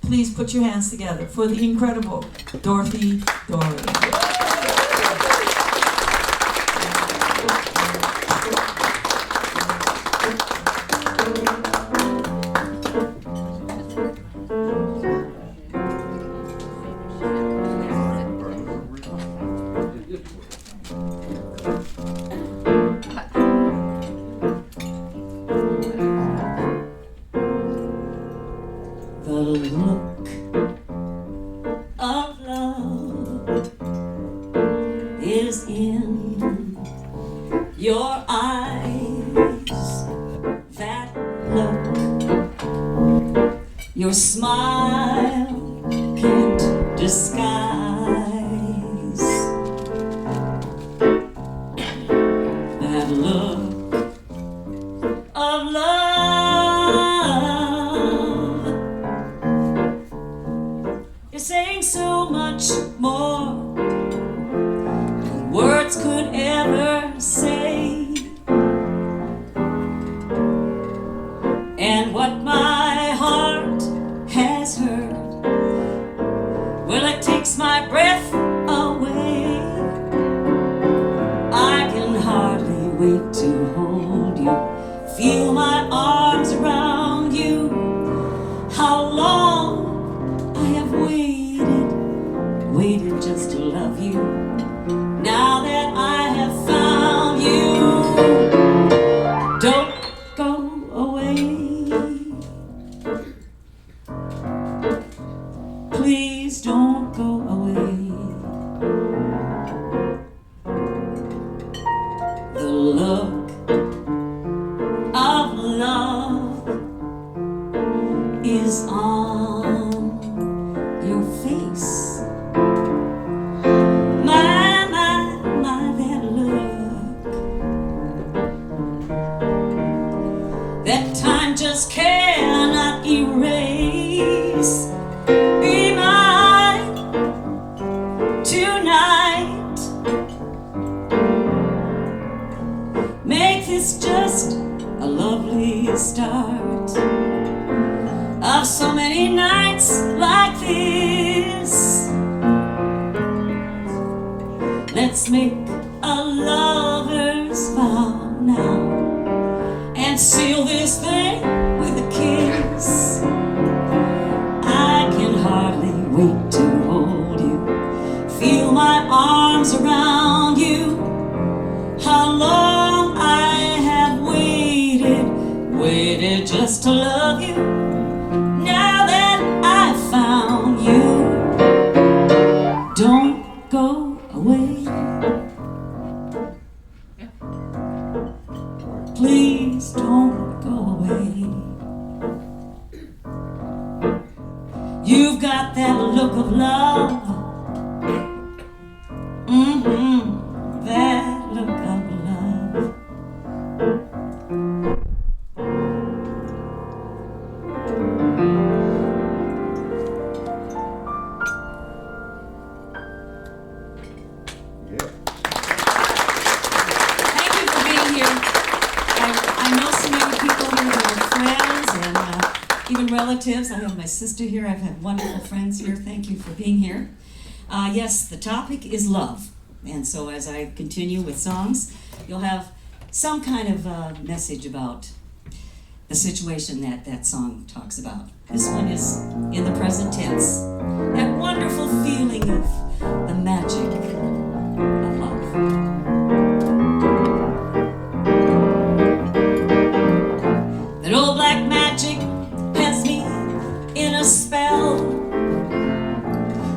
Please put your hands together for the incredible Dorothy Doring. The look of love is in your eyes. That look, your smile can't disguise. That look of love is saying so much more than words could ever say. And what my heart has heard, well, it takes my breath away. I can hardly wait to hold you, feel my arms around you. How long I have waited just to love you. Now that I have found you, don't go away. Please don't go away. The look of love is on your face. My, that look that time just cannot erase. Be mine tonight. Make this just a lovely start of so many nights like this. Let's make a lover's vow now and seal this thing with a kiss. I can hardly wait to hold you, feel my arms around you. How long I have waited just to love you. Now that I found you, don't go away. Please don't go away. You've got that look of love. That look of love. Thank you for being here. I know so many people here that are friends and even relatives. I have my sister here. I've had wonderful friends here. Thank you for being here. Yes, the topic is love. And so as I continue with songs, you'll have some kind of message about the situation that song talks about. This one is in the present tense. That wonderful feeling of the magic of love. That old black magic has me in a spell.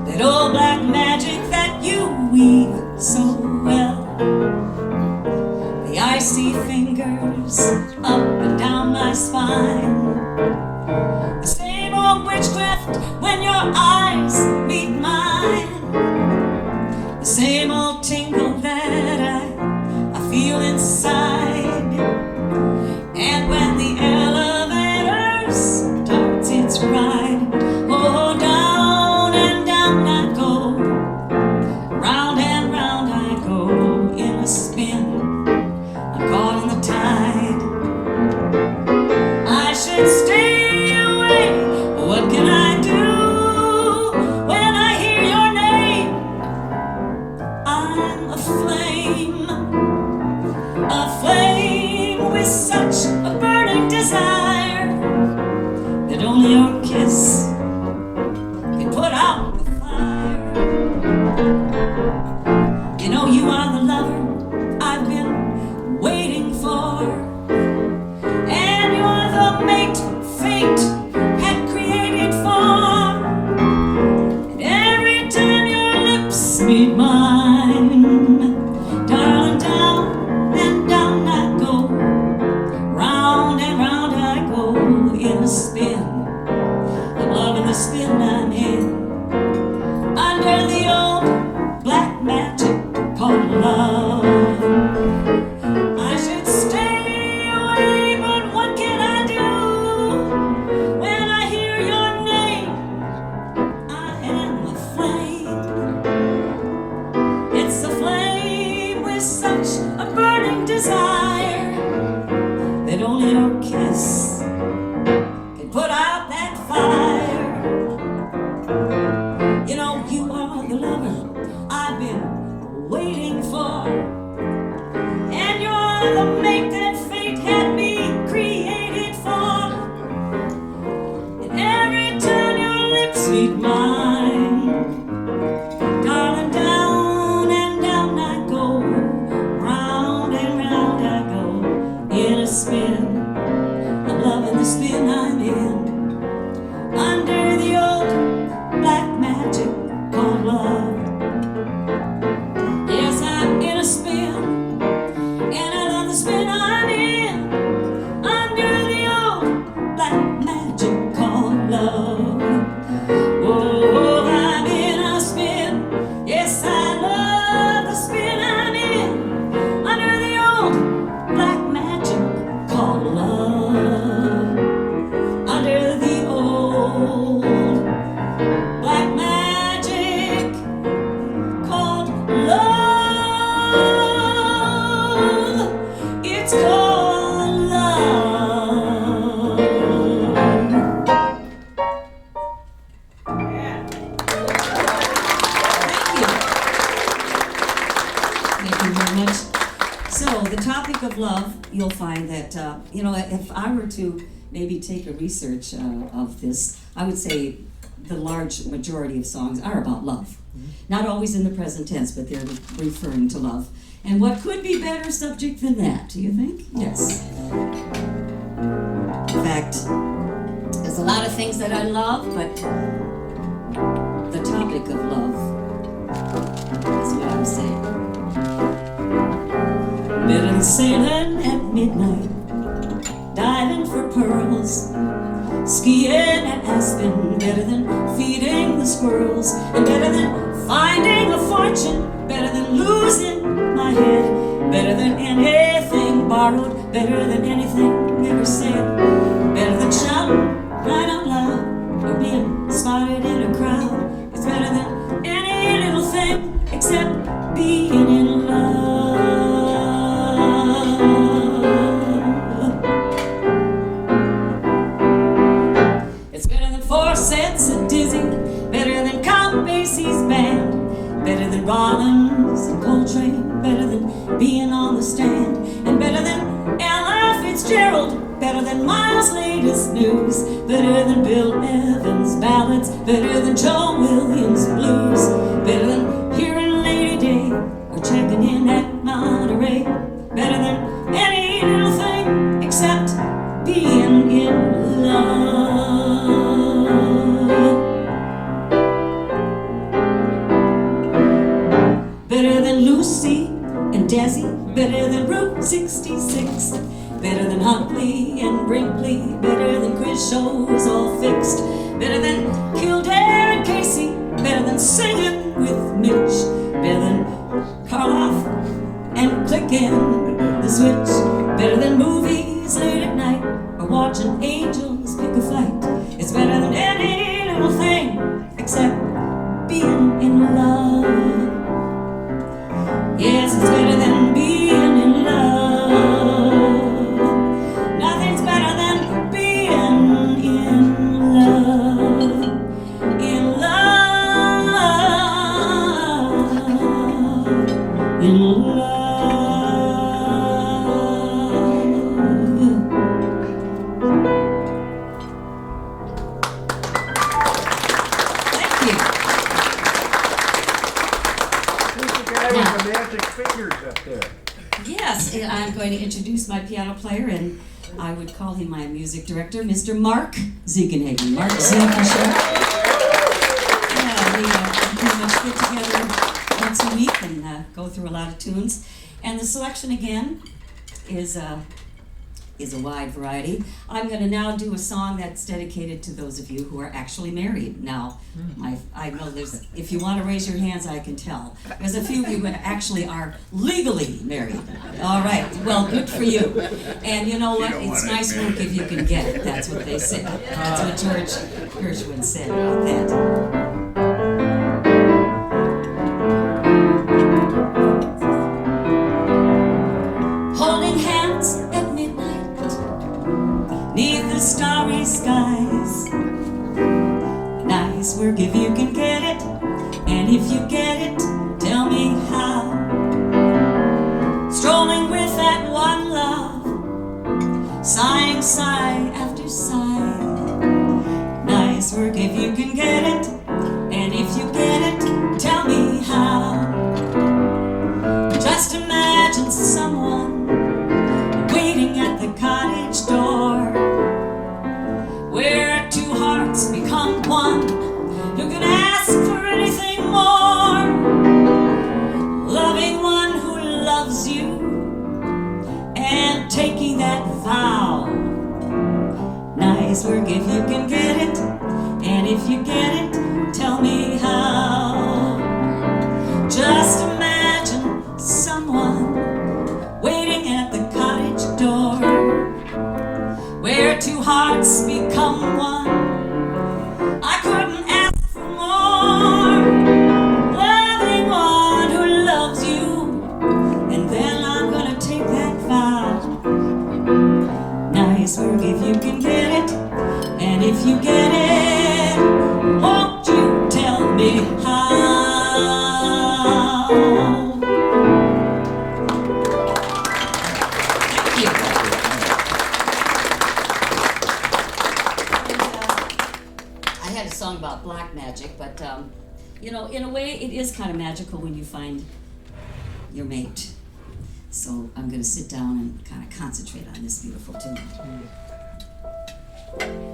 That old black magic that you weave so well. The icy fingers up and down my spine. The same old witchcraft when your eyes meet mine. The same old tingle that I feel inside. And when the elevator starts its ride, oh, down and down I go, round and round I go in a spin. I'm caught in the tide. I should stay away. What can I do? your kiss can put out the fire. You know you are the lover I've been waiting for, and you're the mate fate had created for. And every time your lips meet mine, darling, down and down I go, round and round I go in a spin. I'm loving the spin I'm in, under the old black magic called love. I should stay away, but what can I do? When I hear your name, I am a flame. It's a flame with such a burning desire that only your kiss can put out that fire. You know, you are the lover I've been waiting for, and you're the mate that fate had me created for. And every time your lips meet mine, darling, down and down I go, round and round I go in a spin. I'm loving the spin I'm in, under the old black magic called love. Yes, I'm in a spin, and I love the spin I'm in, under the old black magic called love. Oh, I'm in a spin. Yes, I love the spin I'm in, under the old black magic called love. Under the old black magic called love. It's called love. Thank you very much. So, the topic of love, you'll find that, if I were to maybe take a research of this, I would say the large majority of songs are about love. Not always in the present tense, but they're referring to love. And what could be better subject than that, do you think? Yes. In fact, there's a lot of things that I love, but the topic of love is what I'm saying. Better than sailing at midnight, diving for pearls, skiing at Aspen, better than feeding the squirrels, and better than finding a fortune, better than losing my head, better than anything borrowed, better than anything ever said, better than shouting right out loud or being spotted in a crowd. It's better than any little thing except being in love. It's better than 4 cents a dizzy, better than Count Basie's band, better than Rollins and Coltrane, better than being on the stand, and better than Ella Fitzgerald, better than Miles' latest news, better than Bill Evans' ballads, better than Joe Williams' blues, better than hearing Lady Day or checking in at Monterey, better than any little thing except being in love. Better than Lucy and Desi, better than Route 66, better than Huntley and Brinkley, better than quiz shows all fixed, better than Kildare and Casey, better than singing with Mitch, better than Karloff and clicking the switch, better than movies late at night or watching angels pick a fight. It's better than any little thing except being in love. Yes, it's better than being in love. Nothing's better than being in love. In love. fingers up there. Yes, I'm going to introduce my piano player, and I would call him my music director, Mr. Mark Ziegenhagen. Mark Ziegenhagen. Yeah, we pretty much get together once a week and go through a lot of tunes. And the selection again is a wide variety. I'm going to now do a song that's dedicated to those of you who are actually married. Now, I know if you want to raise your hands, I can tell. There's a few of you who actually are legally married. All right, well, good for you. And you know what? It's nice work if you can get it. That's what they say. That's what George Gershwin said about that. Starry skies, nice work if you can get it, and if you get it, tell me how. Strolling with that one love, sighing sigh after sigh. Nice work if you can get it, and if you get it, tell me how. Just imagine someone waiting at the cottage door, where two hearts become one, who can ask for anything more. Loving one who loves you, and taking that vow. Nice work if you can get it, and if you get it, tell me how. Just imagine someone waiting at the cottage door, where two hearts become one. I couldn't ask for more. Loving one who loves you, and then I'm gonna take that vow. Nice work if you can get it, and if you get it, won't you tell me how? Thank you. I had a song about black magic, but you know, in a way, it is kind of magical when you find your mate. So I'm going to sit down and kind of concentrate on this beautiful tune.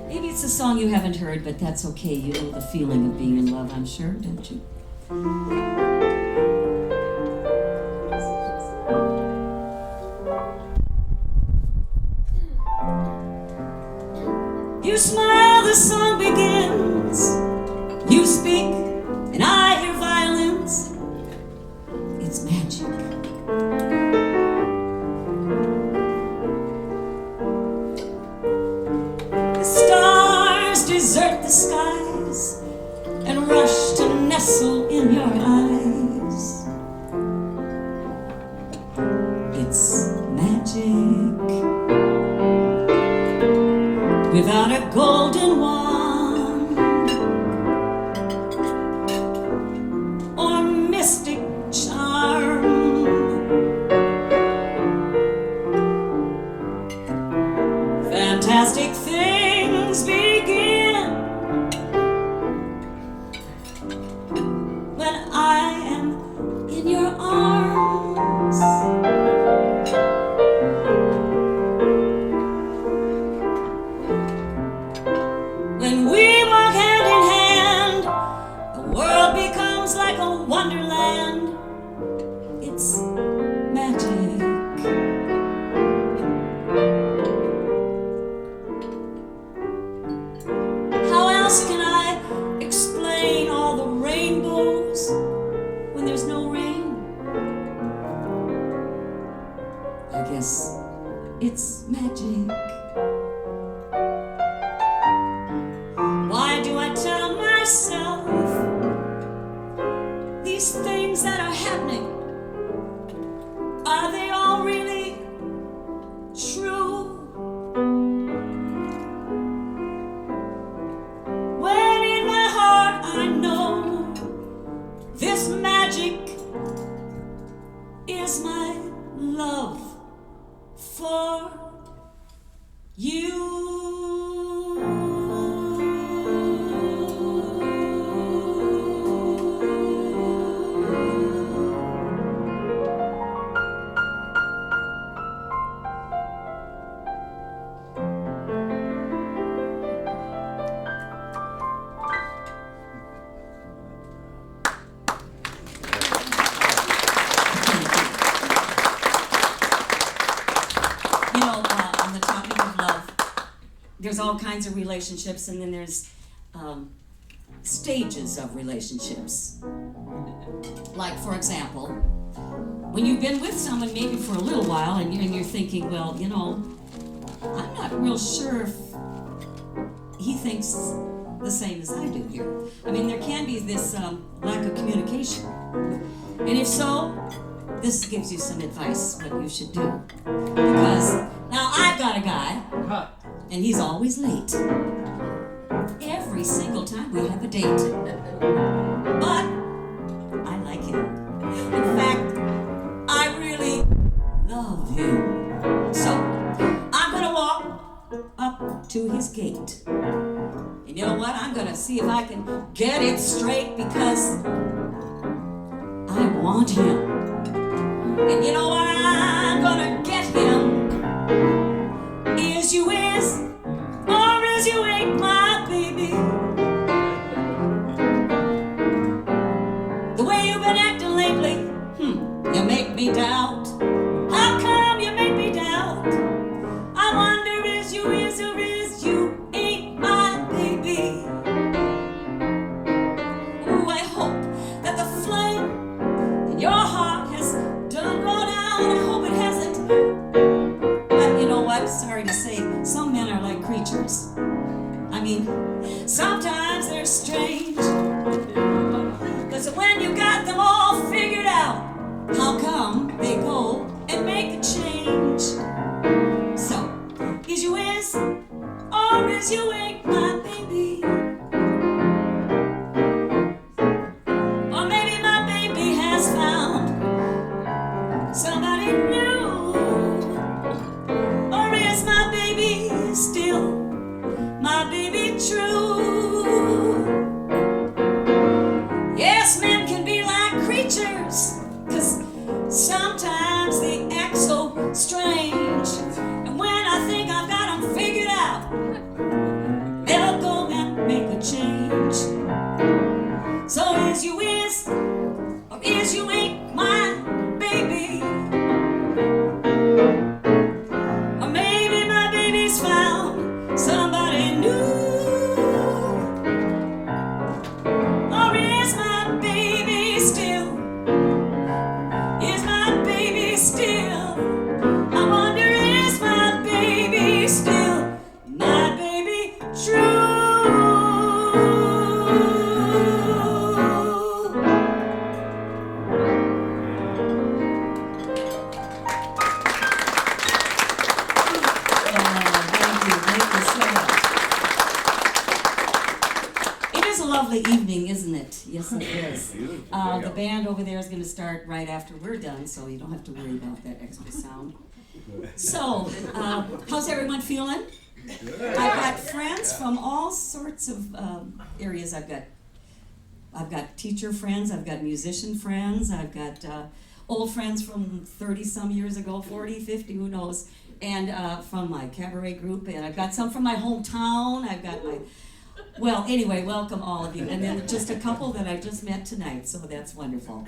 Maybe it's a song you haven't heard, but that's okay. You know the feeling of being in love, I'm sure, don't you? You smile, the song begins. You speak, and I hear violins. It's magic. The stars desert the skies and rush to nestle in your eyes. It's magic. Without a golden wand or mystic charm, fantastic things begin when I am in your arms. When we walk hand in hand, the world becomes like a wonderland. It's magic. How else can I explain all the rainbows when there's no rain? I guess it's magic. Why do I tell myself these things that are happening? Are they all really true? When in my heart I know this magic is my love for you. there's all kinds of relationships, and then there's stages of relationships. Like, for example, when you've been with someone maybe for a little while, and you're thinking, well, you know, I'm not real sure if he thinks the same as I do here. I mean, there can be this lack of communication. And if so, this gives you some advice what you should do. Because now I've got a guy, and he's always late. Every single time we have a date. But I like him. In fact, I really love him. So I'm gonna walk up to his gate. And you know what? I'm gonna see if I can get it straight, because I want him. And you know what I'm gonna get him? Is you is, or is you ain't my baby. The way you've been acting lately, you make me doubt. How come you make me doubt? I wonder, is you is, or is you ain't my baby. Ooh, I hope that the flame in your heart has done gone out. I hope it hasn't. But you know what? Sorry to say, some men are like creatures. I mean, sometimes they're strange. Because when you got them all figured out, how come they go and make a change? So, is you is, or is you ain't my baby? Or maybe my baby has found somebody new. Or is my baby still my baby true? Yes, men can be like creatures, 'cause sometimes they act so strange. And when I think I've got them figured out, they'll go and make a change. So is you is, or is you ain't my baby. Or maybe my baby's found somebody new. Or is my baby still, is my baby still, I wonder, is my baby still my baby true? It is a lovely evening, isn't it? Yes, it is. The band over there is going to start right after we're done, so you don't have to worry about that extra sound. So, how's everyone feeling? I've got friends from all sorts of areas. I've got teacher friends, I've got musician friends, I've got old friends from 30-some years ago, 40, 50, who knows, and from my cabaret group, and I've got some from my hometown, I've got my... Well, anyway, welcome all of you, and then just a couple that I just met tonight, so that's wonderful.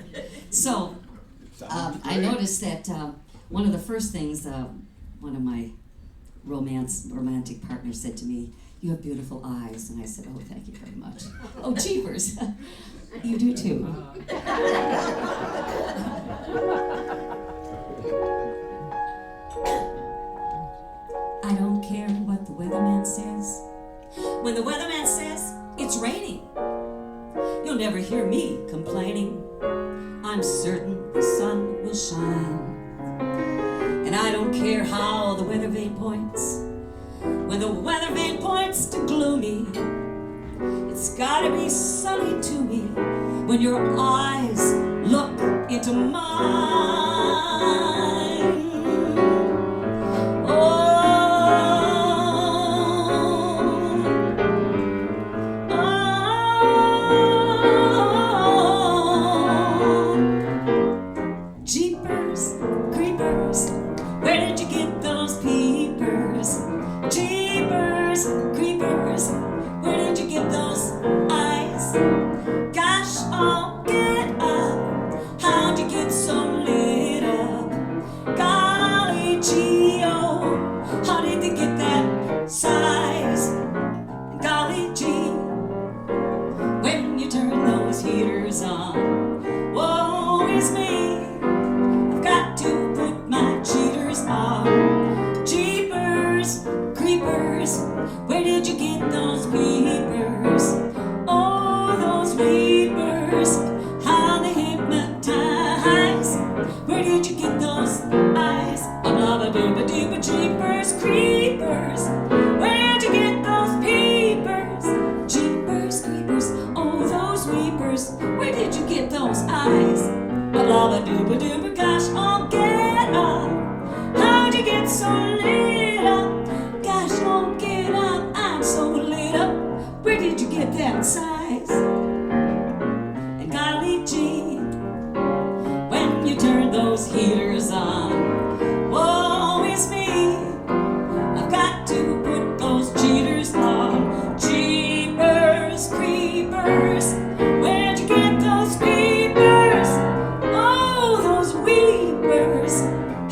So, I noticed that one of the first things one of my romantic partners said to me, "You have beautiful eyes," and I said, "Oh, thank you very much." "Oh, jeepers, you do too." I don't care what the weatherman says. When the weatherman says it's raining, you'll never hear me complaining. I'm certain the sun will shine. And I don't care how the weather vane points. When the weather vane points to gloomy, it's gotta be sunny to me when your eyes look into mine. Jeepers, creepers, where did you get those peepers? Jeepers, creepers, where did you get those eyes? Gosh, oh, get up, how'd you get so lit up? heaters on. Woe is me, I've got to put my cheaters on. Jeepers, creepers, where did you get those peepers? Oh, those weepers, how they hypnotize. Where did you get those eyes? Ba-ba-ba-doo-ba-doo-ba, jeepers, creepers, where'd you get those peepers? Jeepers, creepers, oh, those weepers, where did you get those eyes? Ba-ba-ba-doo-ba-doo-ba, gosh, oh, get up. How'd you get so lit up? Gosh, oh, get up, I'm so lit up. Where did you get that size? And golly gee, when you turn those heaters on, woe is me, I've got to put those cheaters on. Jeepers, creepers, where'd you get those peepers? Oh, those weepers,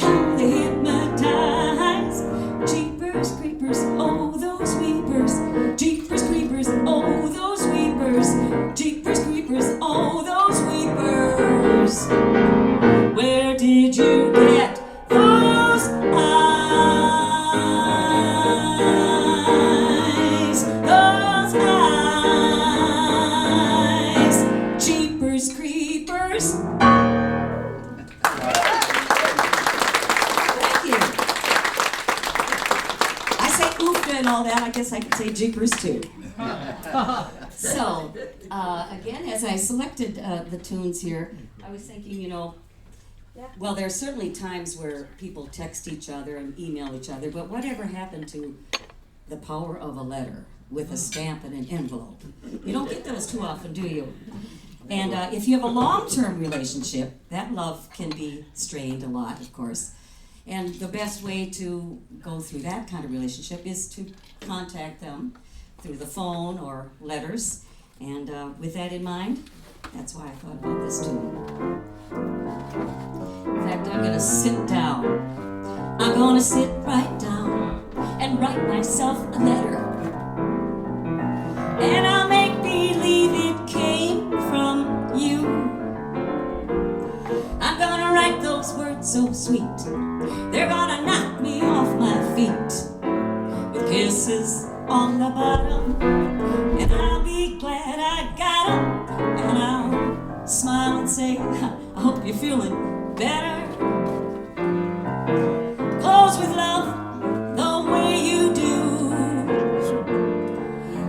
how they hypnotize. Jeepers, creepers, oh, those weepers. Jeepers, creepers, oh, those weepers. Jeepers, creepers, oh, those weepers. Where did you get those eyes? Those eyes. Jeepers, creepers. Thank you. I say oofta and all that. I guess I could say jeepers too. So, again, as I selected the tunes here, I was thinking, you know, well, there are certainly times where people text each other and email each other, but whatever happened to the power of a letter with a stamp and an envelope? You don't get those too often, do you? And if you have a long-term relationship, that love can be strained a lot, of course. And the best way to go through that kind of relationship is to contact them through the phone or letters. And with that in mind, that's why I thought about this tune. In fact, I'm gonna sit down. I'm gonna sit right down and write myself a letter. And I'll make believe it came from you. I'm gonna write those words so sweet, they're gonna knock me off my feet. With kisses on the bottom, and I'll be glad I got 'em. And I'll smile and say, I hope you're feeling better. Close with love the way you do.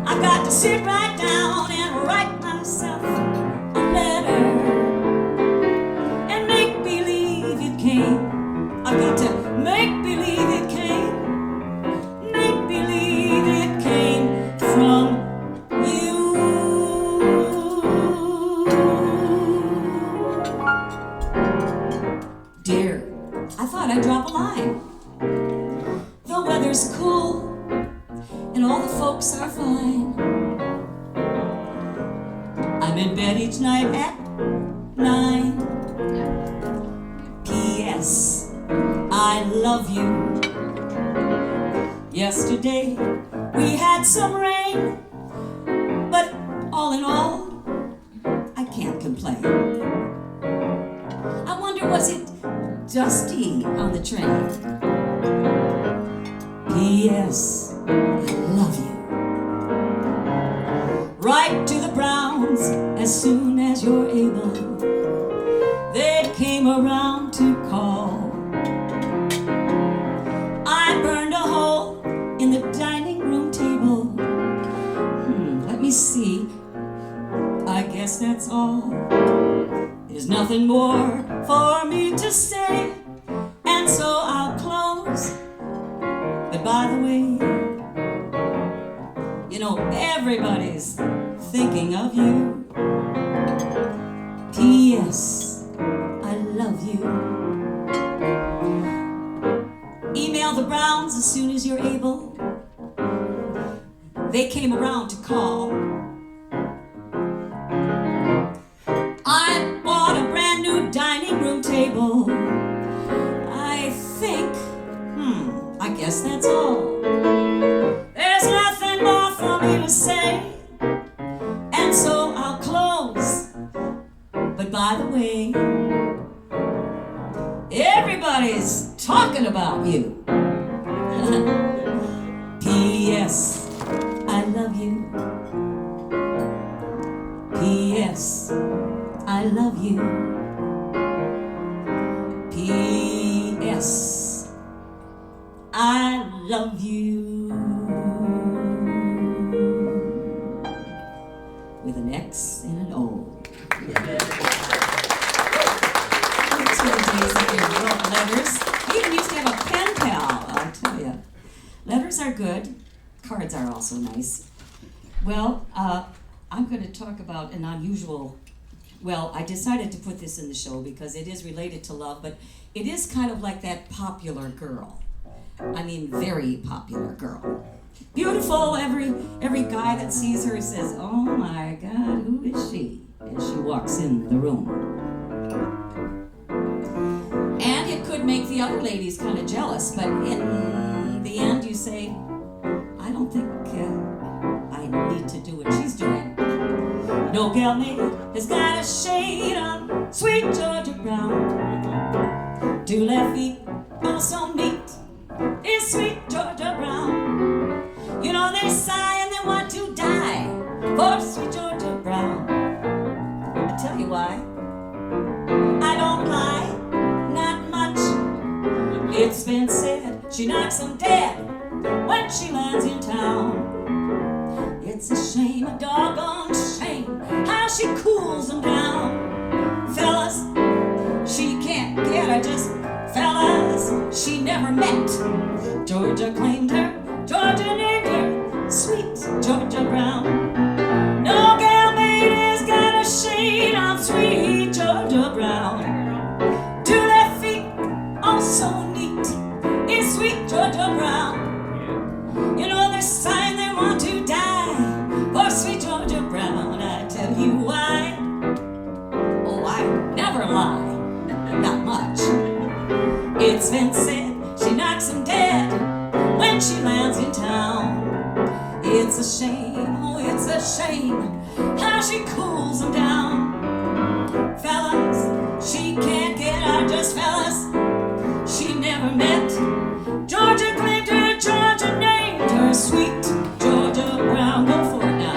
I've got to sit right down and write myself a letter and make believe it came. I've got to make believe it came. Make believe it came from you. Dear, I thought I'd drop a line. The weather's cool and all the folks are fine. I'm in bed each night at 9. P.S. I love you. Yesterday we had some rain, but all in all, I can't complain. I wonder, was it dusty on the train? P.S. I love you. Write to the Browns as soon as you're able. They came around to call. I burned a hole in the dining room table. Let me see. I guess that's all. There's nothing more for me to say, and so I'll close. But by the way, you know, everybody's thinking of you. P.S. I love you. Email the Browns as soon as you're able. They came around to call. I bought a brand new dining room table. I think, I guess that's all. There's nothing more for me to say, and so I'll close. By the way, everybody's talking about you. P.S. I love you. P.S. I love you. P.S. I love you. With an X and an O. Those were the days that we wrote letters. We even used to have a pen pal, I'll tell you. Letters are good. Cards are also nice. Well, I'm going to talk about an unusual, well, I decided to put this in the show because it is related to love, but it is kind of like that popular girl. I mean, very popular girl. Beautiful, every guy that sees her says, oh my God, who is she? As she walks in the room. And it could make the other ladies kind of jealous, but in the end you say, I don't think I need to do what she's doing. No gal mate has got a shade on sweet Georgia Brown. 2 left feet, oh so neat, is sweet Georgia Brown. You know they sigh and they want to die for sweet Georgia Brown. I tell you why. I don't lie, not much. It's been said she knocks them dead when she lands in town. It's a shame, a doggone shame, how she cools them down. Fellas, she can't get her, just fellas she never met. Georgia claimed her, Georgia named her, sweet Georgia Brown. No gal mate has got a shade on sweet Georgia Brown. 2 left feet, oh so neat, is sweet Georgia Brown. You know they're sighing they want to die for sweet Georgia Brown. I tell you why. Oh, I never lie, not much. It's been said she knocks them dead when she lands in town. It's a shame, oh it's a shame, how she cools them down. Fellas, she can't get out, just fellas she never met. Georgia claimed her, Georgia named her, sweet Georgia Brown. Go for it now.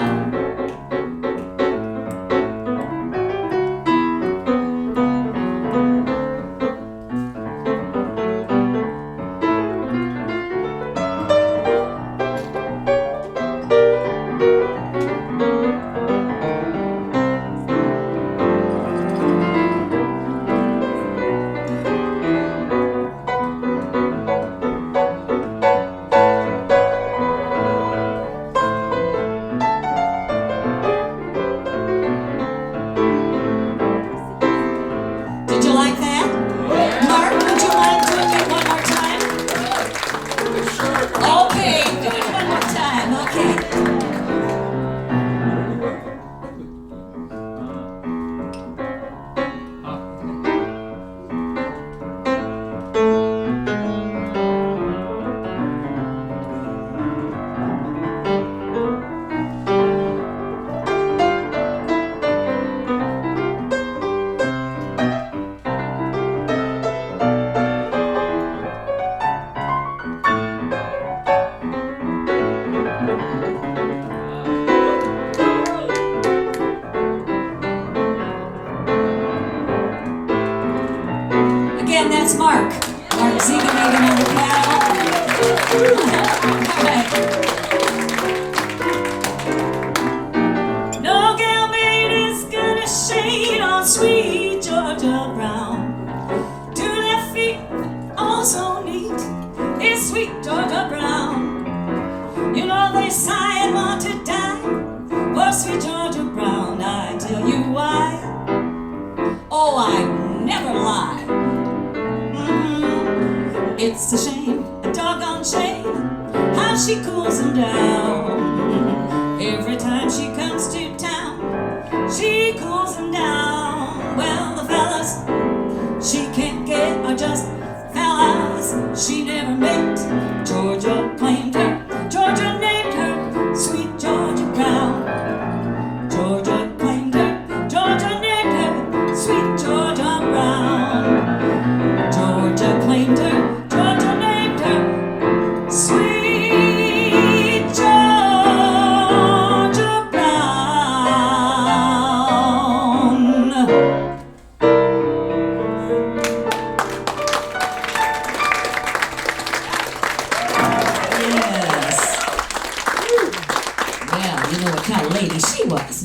Did you like that? Mark, would you mind doing it one more time? Okay, do it one more time, okay. Again, that's Mark. Mark Ziegenhagen on the piano. All right. No gal mate has got a shade on sweet Georgia Brown. 2 left feet, all so neat, is sweet Georgia Brown. You know they sigh and want to die for sweet Georgia Brown. I tell you why. Oh, I never lie. It's a shame, a doggone shame, how she cools them down. Every time she comes to town, she cools them down. Well, the fellas she can't get are just fellas she never met. Georgia claimed her, Georgia named her, sweet Georgia Brown. Georgia claimed her, Georgia named her, sweet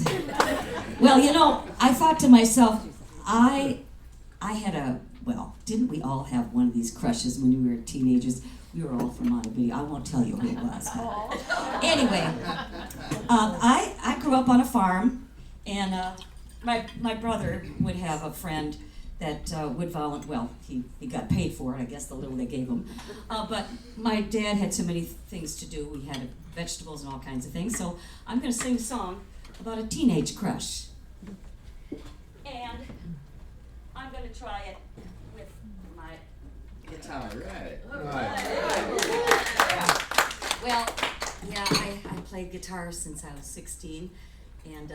Yes. Well, you know, I thought to myself, I had didn't we all have one of these crushes when we were teenagers? We were all from Montebello. I won't tell you who it was. Anyway, I grew up on a farm, and my brother would have a friend that would volunteer. Well, he got paid for it, I guess, the little they gave him. But my dad had so many things to do. We had vegetables and all kinds of things. So I'm going to sing a song about a teenage crush. And I'm going to try it with my guitar, right? Well, yeah, I played guitar since I was 16, and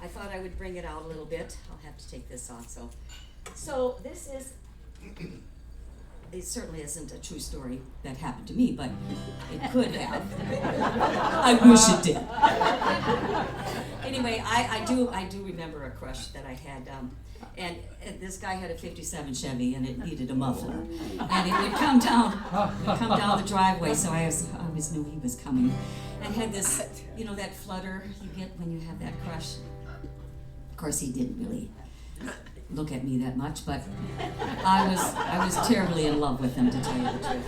I thought I would bring it out a little bit. I'll have to take this off. So this is, it certainly isn't a true story that happened to me, but it could have. I wish it did. Anyway, I do remember a crush that I had, and this guy had a '57 Chevy, and it needed a muffler, and it would come down the driveway, so I always knew he was coming, and had this, you know, that flutter you get when you have that crush. Of course, he didn't really look at me that much, but I was terribly in love with him, to tell you the truth.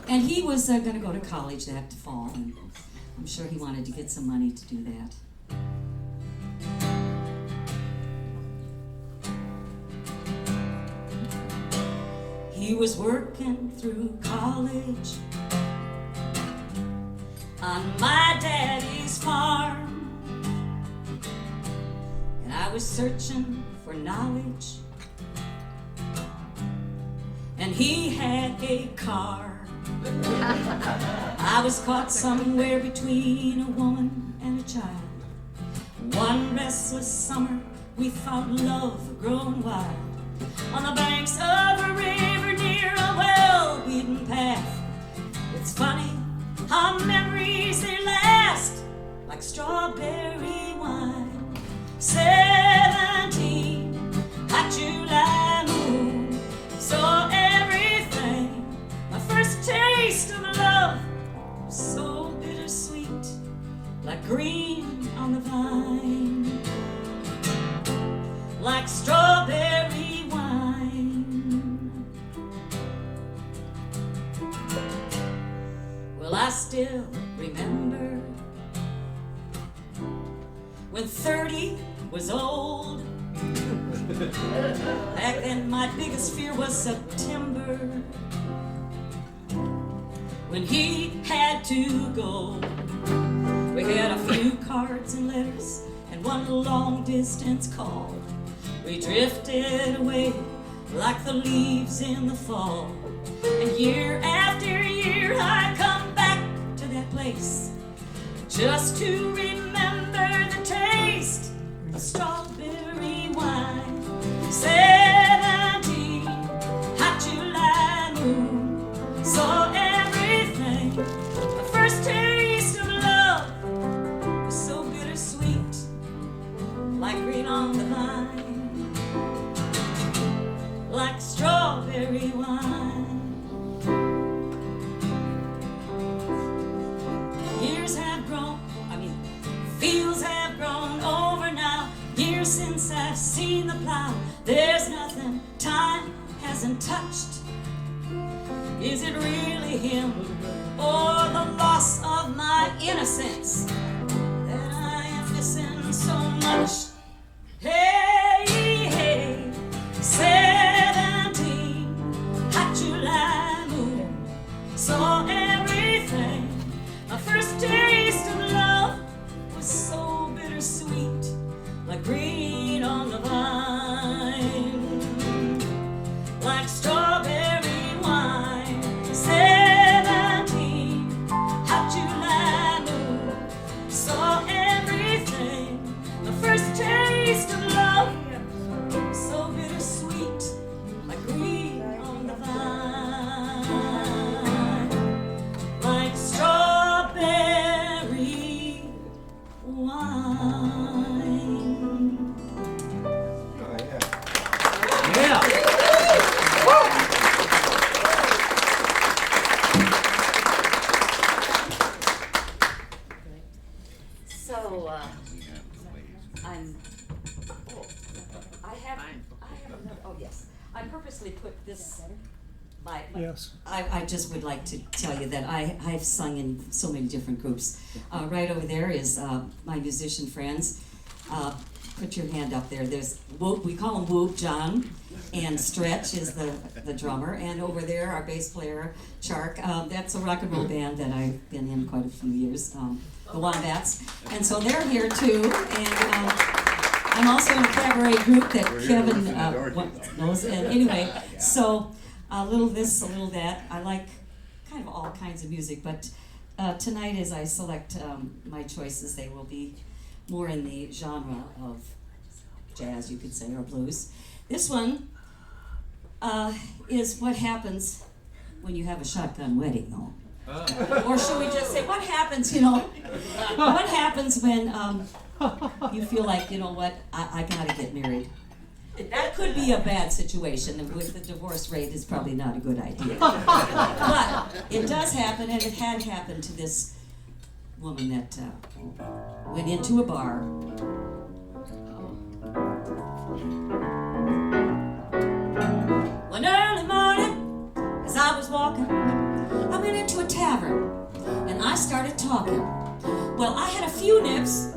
And he was going to go to college that fall, and I'm sure he wanted to get some money to do that. He was working through college on my daddy's farm, and I was searching for knowledge, and he had a car. I was caught somewhere between a woman and a child. One restless summer we found love grown wild on the banks of a river near a well-beaten path. It's funny how memories they last like strawberry wine. 17, hot July moon, saw everything. My first taste of love was so bittersweet, like green on the vine, like strawberry wine. Well, I still remember when 30 was old. Back then my biggest fear was September, when he had to go. We had a few cards and letters and one long distance call. We drifted away like the leaves in the fall. And year after year I come back to that place just to remember the taste of strawberry wine. 17, hot July moon, saw everything. My first taste of love was so bittersweet, like green on the vine, like strawberry wine. Years have grown, fields have grown over now. Years since I've seen the plow. There's nothing time hasn't touched. Is it really him or the loss of my innocence that I am missing so much? Hey, hey, 17, hot July moon, saw everything. My first taste of love was so bittersweet, like green on the vine, like strawberry wine. 17, hot July moon, another, oh yes, I purposely put this, Yes. I just would like to tell you that I've sung in so many different groups. Right over there is my musician friends. Put your hand up there. There's Whoop, we call him Whoop, John, and Stretch is the drummer. And over there, our bass player, Chark. That's a rock and roll band that I've been in quite a few years, the Wombats. And so they're here too. And I'm also in a cabaret group that Kevin knows. And anyway, so a little this, a little that. I like kind of all kinds of music, but tonight as I select my choices, they will be more in the genre of jazz, you could say, or blues. This one is what happens when you have a shotgun wedding, though. Or should we just say, what happens, what happens when you feel like, you know what, I gotta get married. That could be a bad situation, and with the divorce rate, it's probably not a good idea. But it does happen, and it had happened to this woman that went into a bar. One early morning, as I was walking, I went into a tavern, and I started talking. Well, I had a few nips,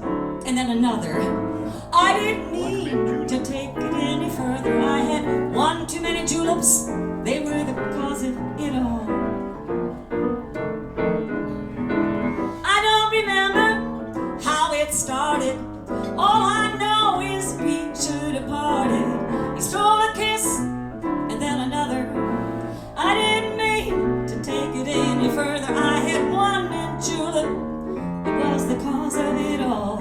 and then another. I didn't mean to take it any further. I had one too many juleps. They were the cause of it all. I don't remember how it started. All I know is we should have parted. He stole a kiss and then another. I didn't mean to take it any further. I had one mint julep. It was the cause of it all.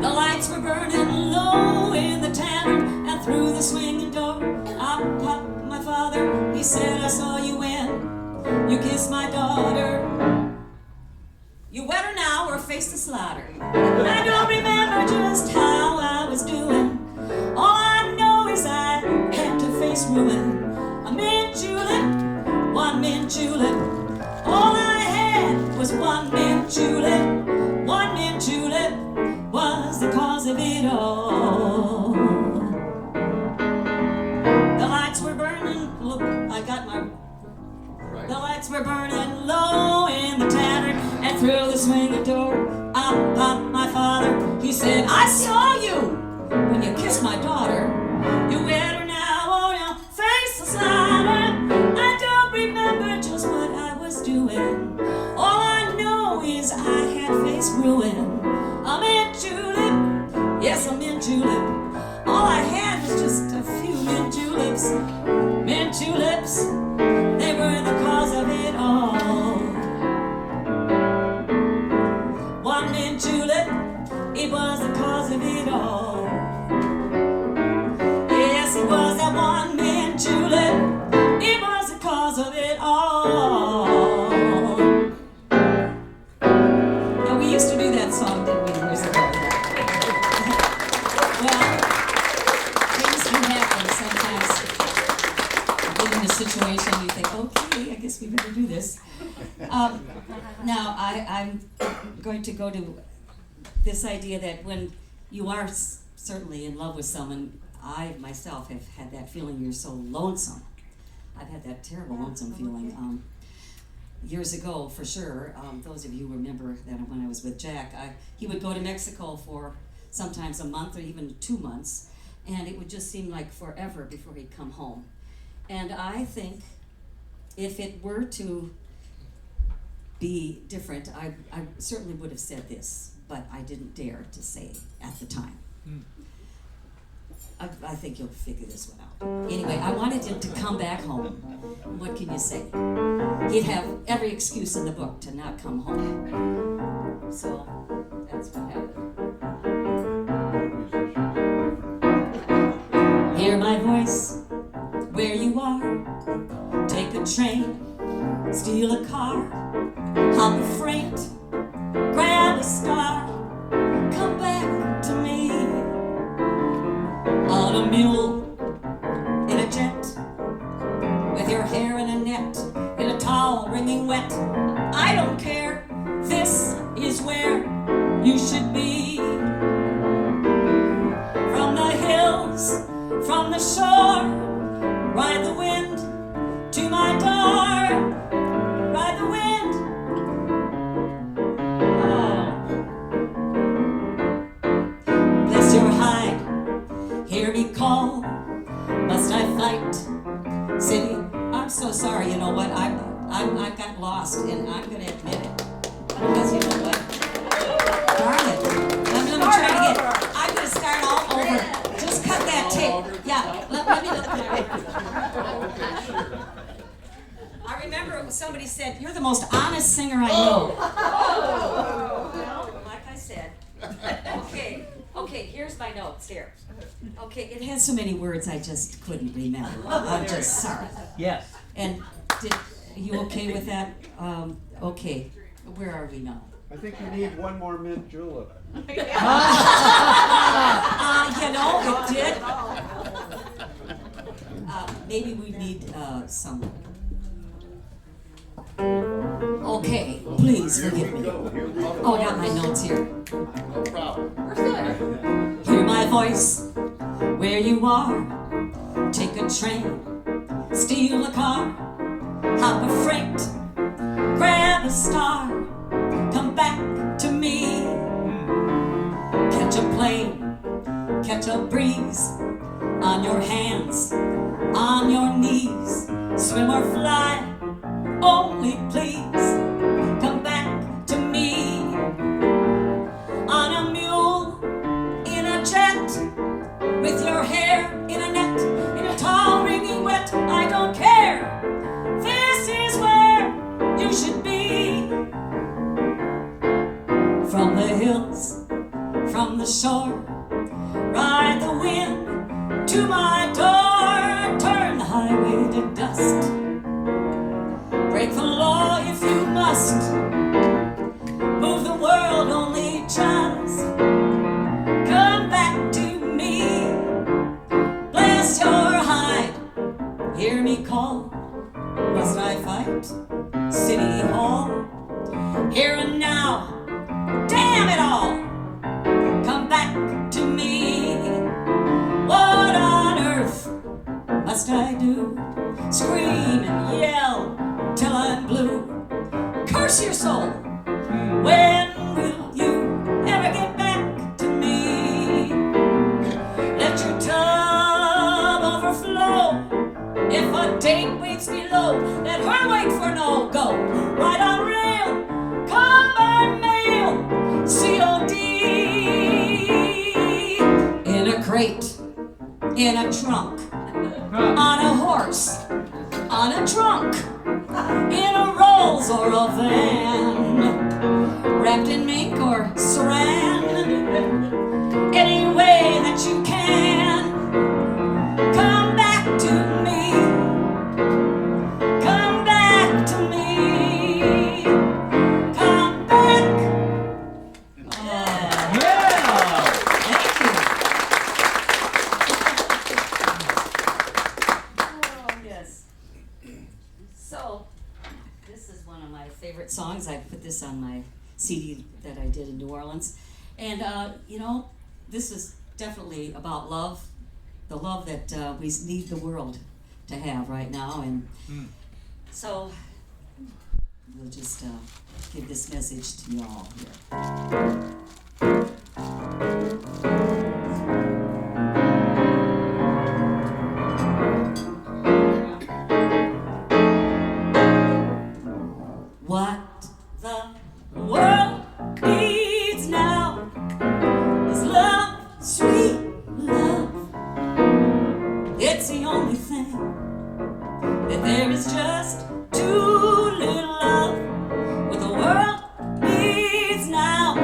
The lights were burning low in the tavern, and through the swinging door out popped my father. He said, I saw you when you kissed my daughter. You wed her now or face the slaughter. I don't remember just how I was doing. All I know is I had to face ruin. A mint julep, one mint julep. All I had was one mint julep. One mint julep was the cause of it all. The lights were burning. Look, I got my. The lights were burning low in the tavern, and through the swinging door, out popped my father. He said, I saw you when you kissed my daughter. You wed her now, oh now, face the slaughter. I don't remember just what I was doing. All I know is I had faced ruin. A mint julep, yes, a mint julep. All I had was just a few mint juleps. Mint juleps, they were the cause of it all. One mint julep, it was the cause of it all. Yes, it was that one mint julep. It was the cause of it all. Now, we used to do that song, didn't we, years ago? Well, things can happen sometimes. You get in a situation, you think, okay, I guess we better do this. Now, I'm going to go to this idea that when you are certainly in love with someone, I myself have had that feeling you're so lonesome. I've had that terrible lonesome feeling. Years ago, for sure, those of you remember that when I was with Jack, he would go to Mexico for sometimes a month or even 2 months, and it would just seem like forever before he'd come home. And I think if it were to be different, I certainly would have said this, but I didn't dare to say at the time. I think you'll figure this one out. Anyway, I wanted him to come back home. What can you say? He'd have every excuse in the book to not come home. So that's what happened. Hear my voice where you are. Take a train, steal a car, hop a freight, grab a star, come back to me. On a mule, in a jet, with your hair in a net, in a towel wringing wet. I don't care, this is where said, you're the most honest singer I know. Well, like I said. Okay, here's my notes here. Okay, it has so many words I just couldn't remember. I'm just sorry. Yes. And are you okay with that? Okay, where are we now? I think you need one more mint julep. You know, it did. Maybe we need some. Okay, please forgive me. Oh, I got my notes here. No problem. Hear my voice where you are. Take a train, steal a car, hop a freight, grab a star, come back to me. Catch a plane, catch a breeze, on your hands, on your knees, swim or fly, only please come back to me. On a mule, in a jet, with your hair in a net, in a tall ringing wet, I don't care. This is where you should be. From the hills, from the shore, ride the wind to my door, turn the highway to dust, break the law if you must, move the world only just, come back to me, bless your hide, hear me call, must I fight, City Hall, here and now, damn it all, come back to me. What on earth must I do? Scream and yell till I'm blue. Curse your soul. When will you ever get back to me? Let your tub overflow. If a date waits below, let her wait for no go. Right on rail, come by mail, COD. In a crate, in a trunk, on a horse, on a trunk, in a Rolls or a van, wrapped in mink or saran, any way that you can, come back to me, come back to me, come back. Thank you. Yes. So, this is one of my favorite songs. I put this on my CD that I did in New Orleans. And, you know, this is definitely about love, the love that we need the world to have right now. And so, we'll just give this message to you all here. What the world needs now is love, sweet love. It's the only thing that there is just too little of. What the world needs now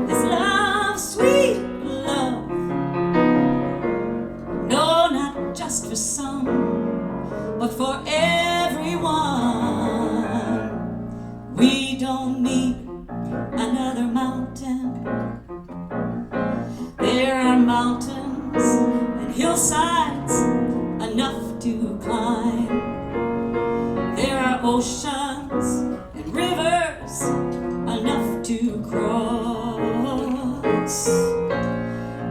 is love, sweet love. No, not just for some, but for everyone. We don't need another mountain. There are mountains and hillsides enough to climb. There are oceans and rivers enough to cross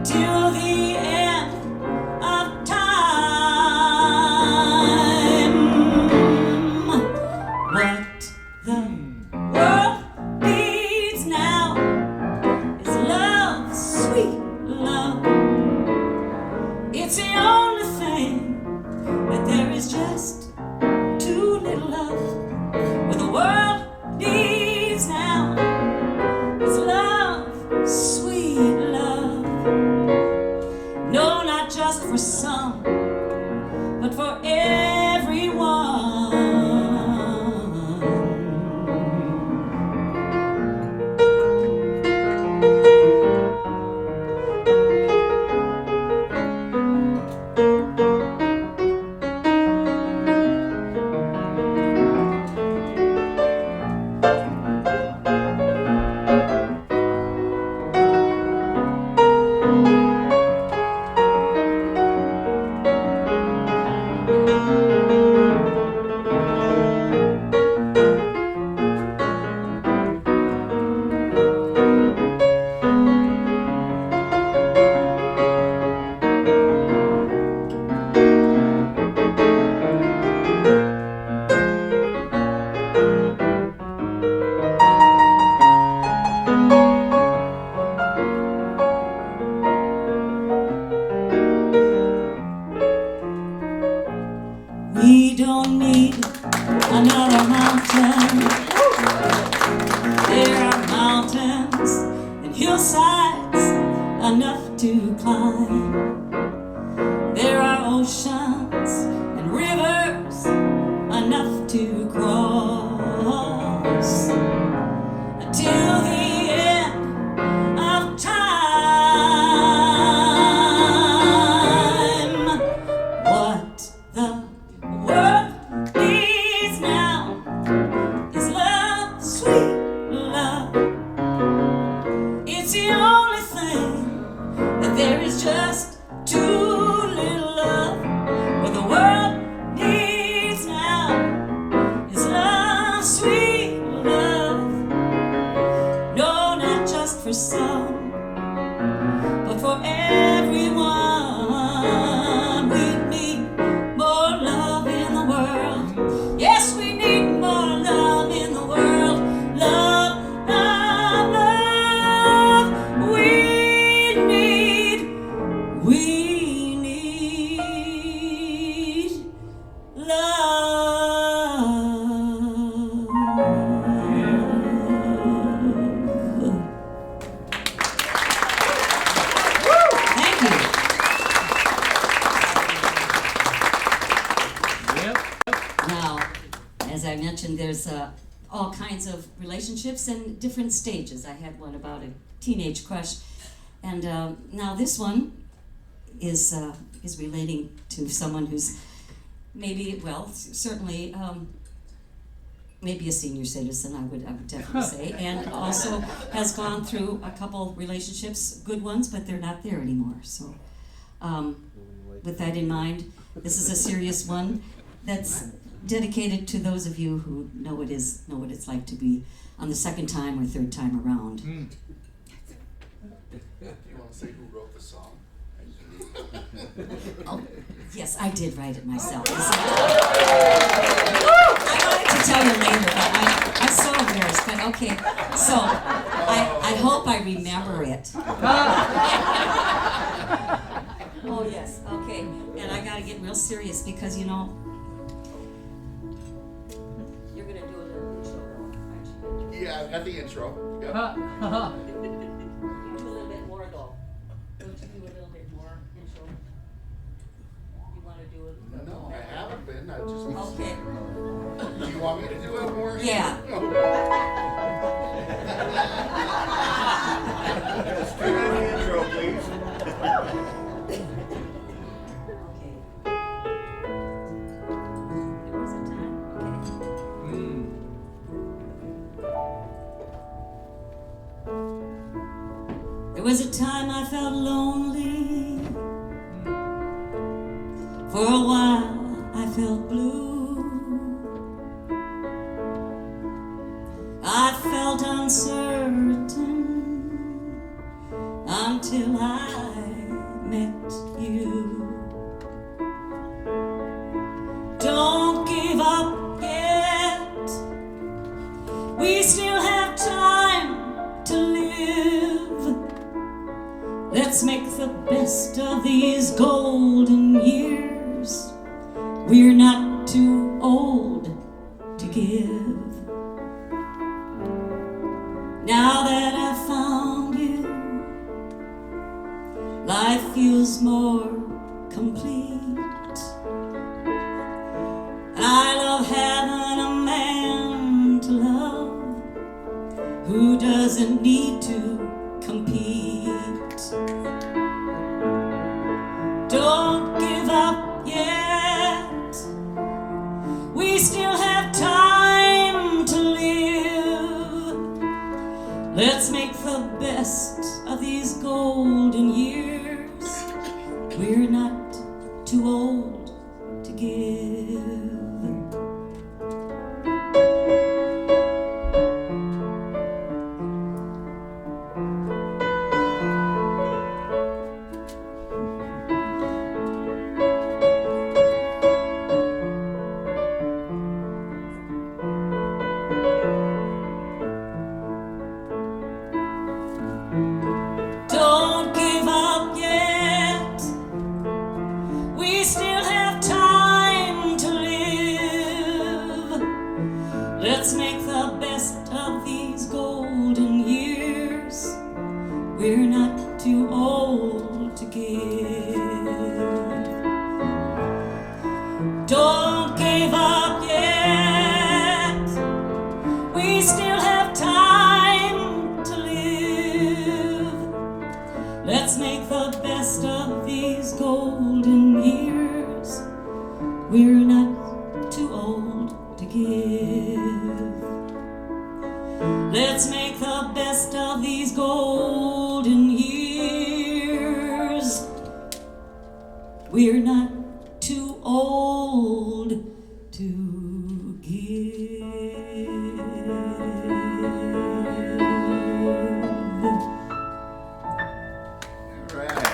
till the end of time. What the world needs now is love, sweet love. It's the only thing that there is just too little of. What the world needs now is love, sweet love. hillsides enough to climb. There are oceans and rivers enough to cross until the end of time. What the world needs now is love, sweet love. It's the only thing that there is just too little love. What the world needs now is love, sweet love. No, not just for some, but for everyone. We need more love in the world. Yes, we need more love in the world. Love, love, love. We need love. Thank you. Now, as I mentioned, there's all kinds of relationships and different stages. I had one about a teenage crush, and now this one is relating to someone who's maybe, well, certainly maybe a senior citizen, I would definitely say, and also has gone through a couple relationships, good ones, but they're not there anymore. So, with that in mind, this is a serious one that's dedicated to those of you who know what it's like to be on the second time or third time around. Do you want to say who wrote the song? Oh, yes, I did write it myself. I wanted to tell you later, but I'm so embarrassed, but okay. So, I hope I remember it. Oh, yes, okay. And I gotta get real serious because, you know, you're gonna do a little intro, aren't you? Yeah, I've got the intro. Yep. You do a little bit more, though. Don't you do a little bit more intro? You wanna do it? No, I haven't been. I just. Okay. Do you want me to do it more? Yeah. Straight on the intro, please. Okay. There was a time. Okay. There was a time I felt lonely. For a while I felt blue. I felt uncertain until I met you. Don't give up yet. We still have time to live. Let's make the best of these golden years. We're not too old to give. Now that I've found you, life feels more complete. And I love having a man to love who doesn't need to compete. Don't give up yet. We still have time to live. Let's make the best of these golden years. We're not too old to give. Don't give up yet. We still have time we're not too old to give. Don't give up yet, we still have time to live. Let's make the best of these golden years, we're not too old to give. Let's make the best of these golden years, we're not too old to give. All right.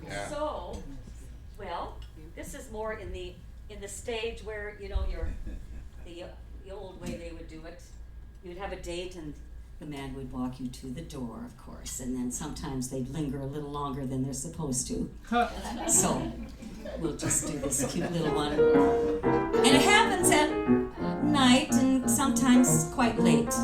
Yeah. So, well, this is more in the stage where, you know, the old way they would do it. You would have a date and the man would walk you to the door, of course, and then sometimes they'd linger a little longer than they're supposed to. So, we'll just do this cute little one. And it happens at night and sometimes quite late.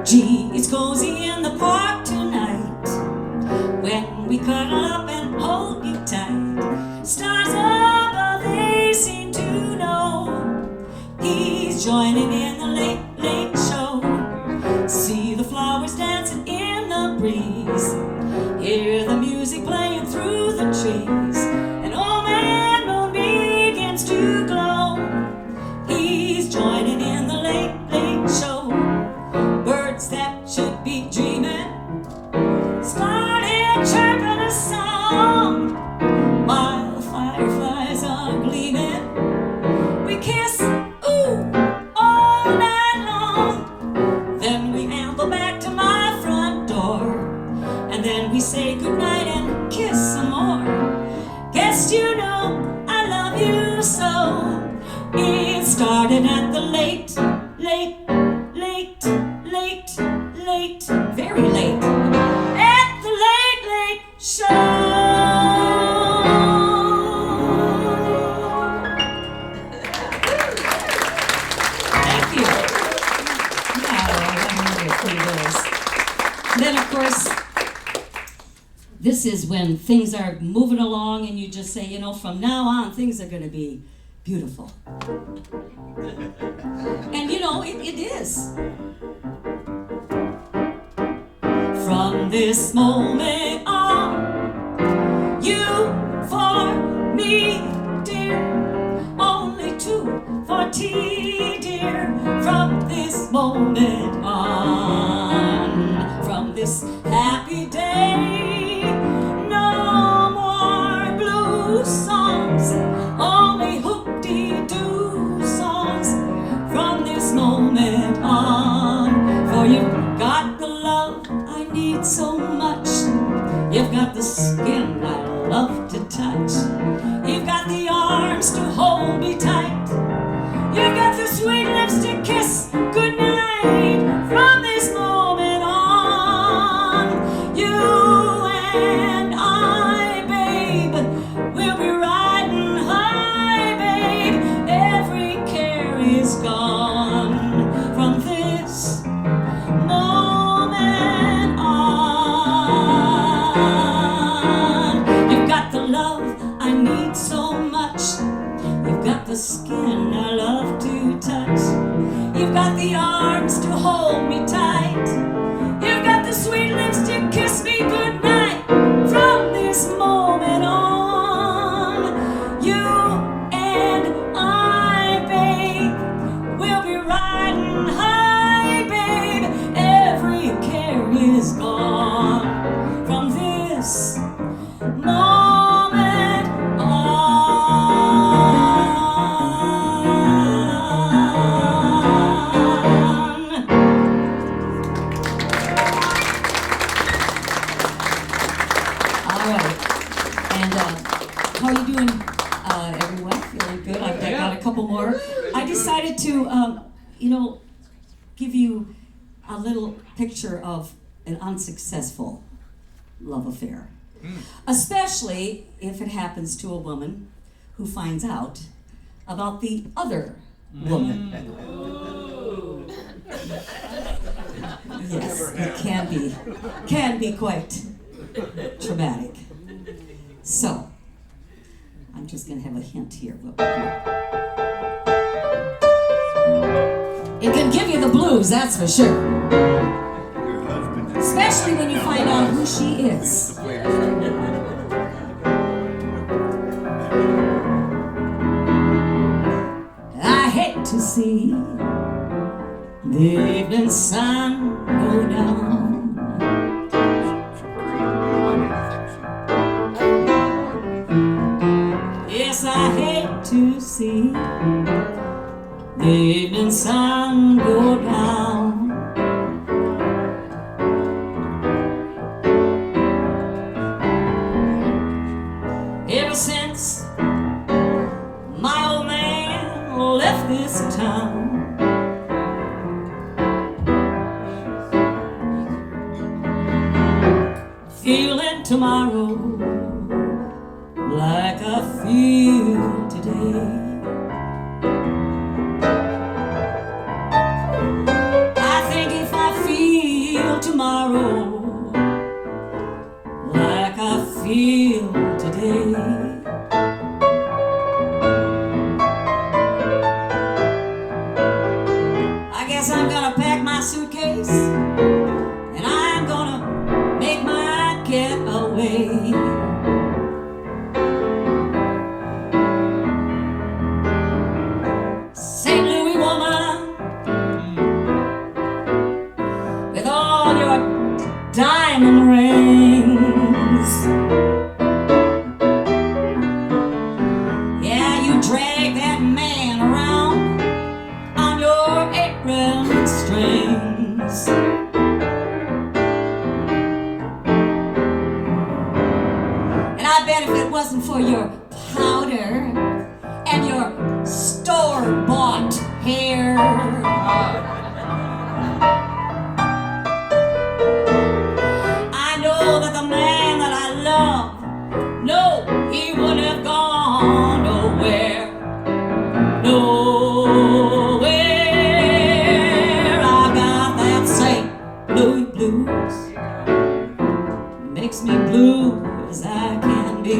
Gee, it's cozy in the park tonight when we cuddle up and hold you tight. Stars above, they seem to know he's joining in the late, late show. See the flowers dancing in the breeze, hear the music playing through the trees. An old man moon begins to glow, he's joining in the late, late show. Birds that should be dreaming started chirping a song, while the fireflies are gleaming. We kiss, ooh, all night long. Then we amble back to my front door, and then we say goodnight and kiss some more. Guess you know I love you so. It started at the late, late, late, late, late, very late, at the late, late show. Thank you. Yeah, I'm really pretty good. Then, of course, this is when things are moving along and you just say, you know, from now on, things are going to be beautiful. And, you know, it is. From this moment on, you for me, dear, only two for tea, dear. From this moment on, from this happy day, no more blue songs, only hoop-dee-doo songs. From this moment on, for you've got the love I need so much. You've got the skin I love to touch. You've got the arms to hold me tight. You've got the sweet lips to kiss goodnight. From this moment on, you and I, babe, we'll be riding high, babe. Every care is gone. From this moment on, you've got the love I need so much. You've got the skin I love to touch. You've got the arms to hold me tight. You've got the sweet lips to kiss me goodnight. From this moment on, you and I, babe, we'll be riding high, babe. Every care is gone. From this moment on. very good. I've got a couple more. I decided to, give you a little picture of an unsuccessful love affair. Especially if it happens to a woman who finds out about the other woman. Yes, it can be quite traumatic. So, I'm just going to have a hint here. What we'll do. It can give you the blues, that's for sure. Your husband is Especially when you find out who she is. I hate to see the evening sun go down. Yes, I hate to see the evening sun go down. Ever since my old man left this town, feeling tomorrow like I feel today. I think if I feel tomorrow like I feel today, I guess I'm gonna pack my suitcase and I'm gonna make my getaway. St. Louis woman, with all your diamond rings, yeah, you drag that man around on your apron strings. And I bet if it wasn't for your powder and your store-bought hair, I know that the man that I love, no, he would have gone nowhere. Nowhere. I got that St. Louis blues. Makes me blue as I can be.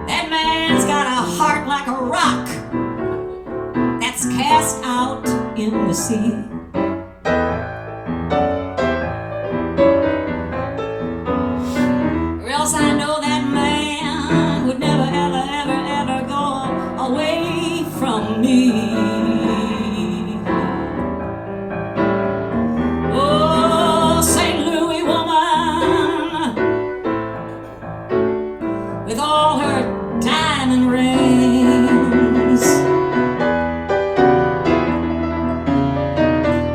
That man's got a heart like a rock that's cast out in the sea. Or else I know that man would never, ever, ever, ever go away from me. Oh, St. Louis woman, with all her diamond rings,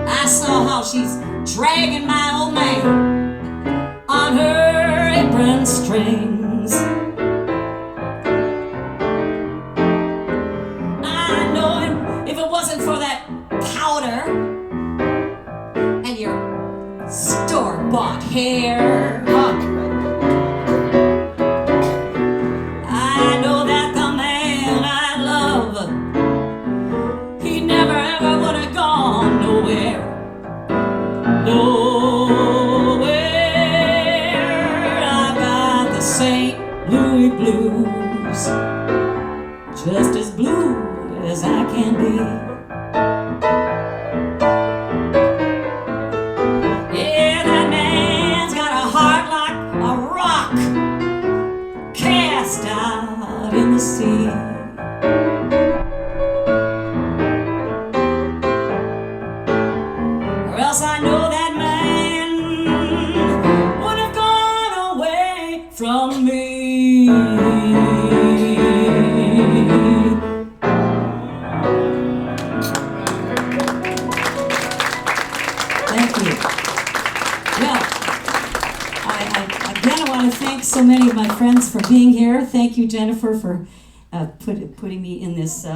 I saw how she's dragging my old man on her apron strings. I know if it wasn't for that powder and your store-bought hair, I know that the man I love, he never ever would have gone nowhere. Nowhere. I got the St. Louis blues, just as blue as I can be. Yeah, that man's got a heart like a rock cast out in the sea. Or else I know that man would have gone away from me. Thank you. Well, again, I want to thank so many of my friends for being here. Thank you, Jennifer, for putting me in this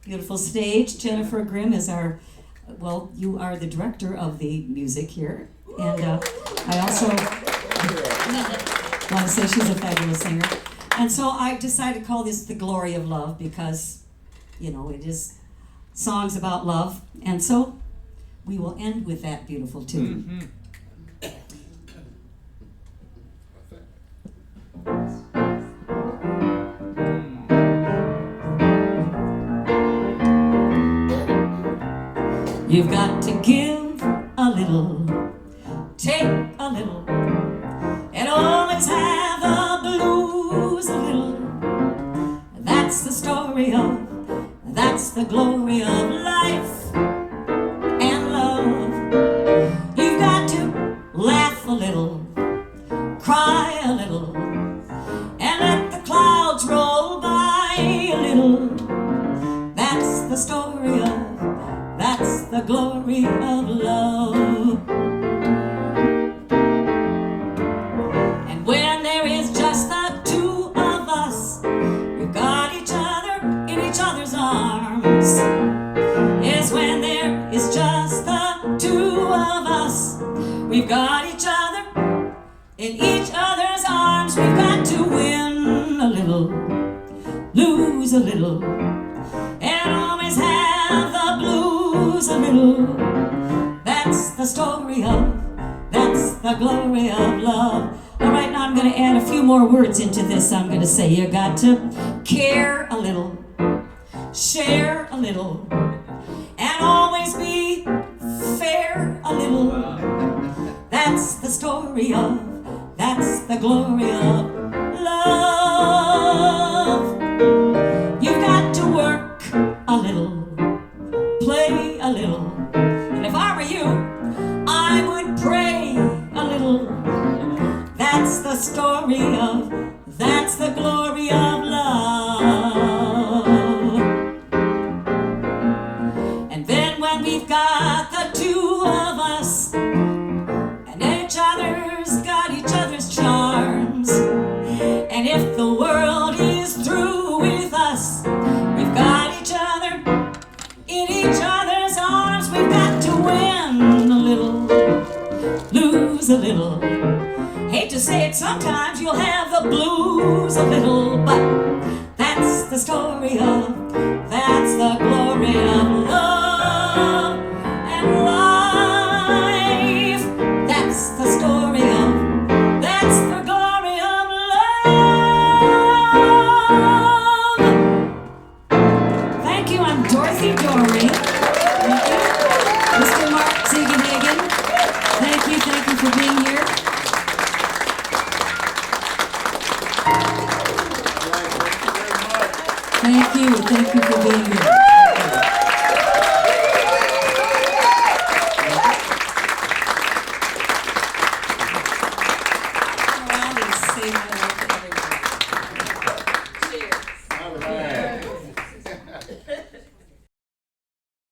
beautiful stage. Jennifer Grimm is you are the director of the music here. And I also want to say she's a fabulous singer. And so I decided to call this The Glory of Love because, it is songs about love. And so we will end with that beautiful tune. You've got to give a little, take a little, and always have the blues a little. That's the story that's the glory of life and love. You've got to laugh a little, cry a little, and let the clouds roll by a little. That's the story that's the glory of love. And when there is just the two of us, we've got each other in each other's arms. Yes, when there is just the two of us, we've got each other in each other's arms. We've got to win a little, lose a little, and always have the blues a little. That's the story that's the glory of love. All right, now I'm going to add a few more words into this. I'm going to say you got to care a little, share a little, and always be fair a little. That's the story that's the glory of love. You've got to work a little, play a little, and if I were you, I would pray a little. That's the story that's the glory of love. And then when we've got the two of us, and each other's got each other's charms, and if the world is through with us, we've got each other in each other's arms. We've got to win a little, lose a little. Hate to say it, sometimes you'll have the blues a little, but that's the story that's the glory of love and life. That's the story that's the glory of love. Thank you, I'm Dorothy Doring. Thank you. Mr. Mark Ziegenhagen. Thank you for being here. Thank you for being here.